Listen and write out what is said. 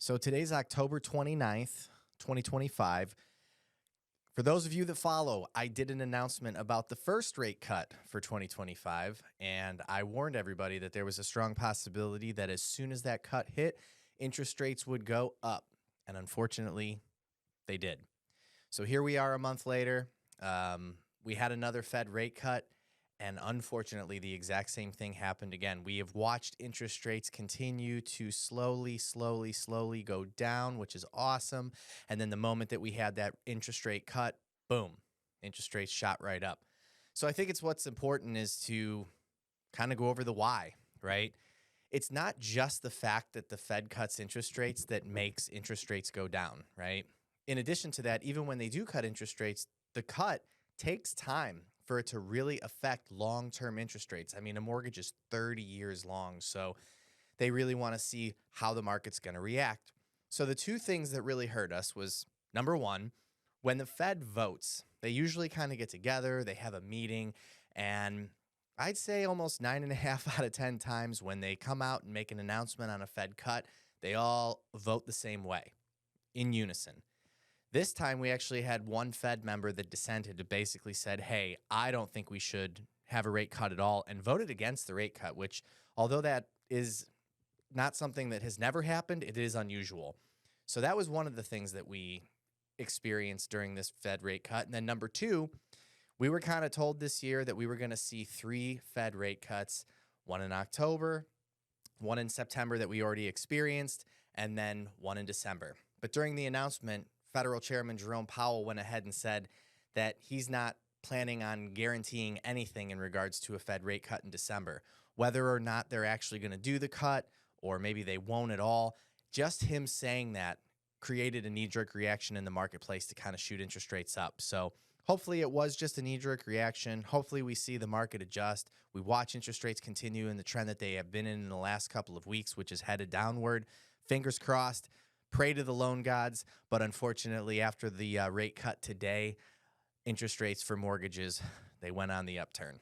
So today's October 29th, 2025. For those of you that follow, I did an announcement about the first rate cut for 2025, and I warned everybody that there was a strong possibility that as soon as that cut hit, interest rates would go up. And unfortunately, they did. So here we are a month later. We had another Fed rate cut. And unfortunately, the exact same thing happened again. We have watched interest rates continue to slowly go down, which is awesome. And then the moment that we had that interest rate cut, boom, interest rates shot right up. So I think what's important is to kind of go over the why, right? It's not just the fact that the Fed cuts interest rates that makes interest rates go down, right? In addition to that, even when they do cut interest rates, the cut takes time for it to really affect long-term interest rates. I mean, a mortgage is 30 years long, so they really want to see how the market's going to react. So the two things that really hurt us was, number one, when the Fed votes, they usually kind of get together, they have a meeting, and I'd say almost 9.5 out of 10 times when they come out and make an announcement on a Fed cut, they all vote the same way, in unison. This time, we actually had one Fed member that dissented, that basically said, hey, I don't think we should have a rate cut at all, and voted against the rate cut, which, although that is not something that has never happened, it is unusual. So that was one of the things that we experienced during this Fed rate cut. And then number two, we were kind of told this year that we were going to see 3 Fed rate cuts, one in October, one in September that we already experienced, and then one in December. But during the announcement, Federal Chairman Jerome Powell went ahead and said that he's not planning on guaranteeing anything in regards to a Fed rate cut in December. Whether or not they're actually going to do the cut, or maybe they won't at all, just him saying that created a knee-jerk reaction in the marketplace to kind of shoot interest rates up. So hopefully it was just a knee-jerk reaction. Hopefully we see the market adjust. We watch interest rates continue in the trend that they have been in the last couple of weeks, which is headed downward. Fingers crossed. Pray to the loan gods, but unfortunately, after the rate cut today, interest rates for mortgages, they went on the upturn.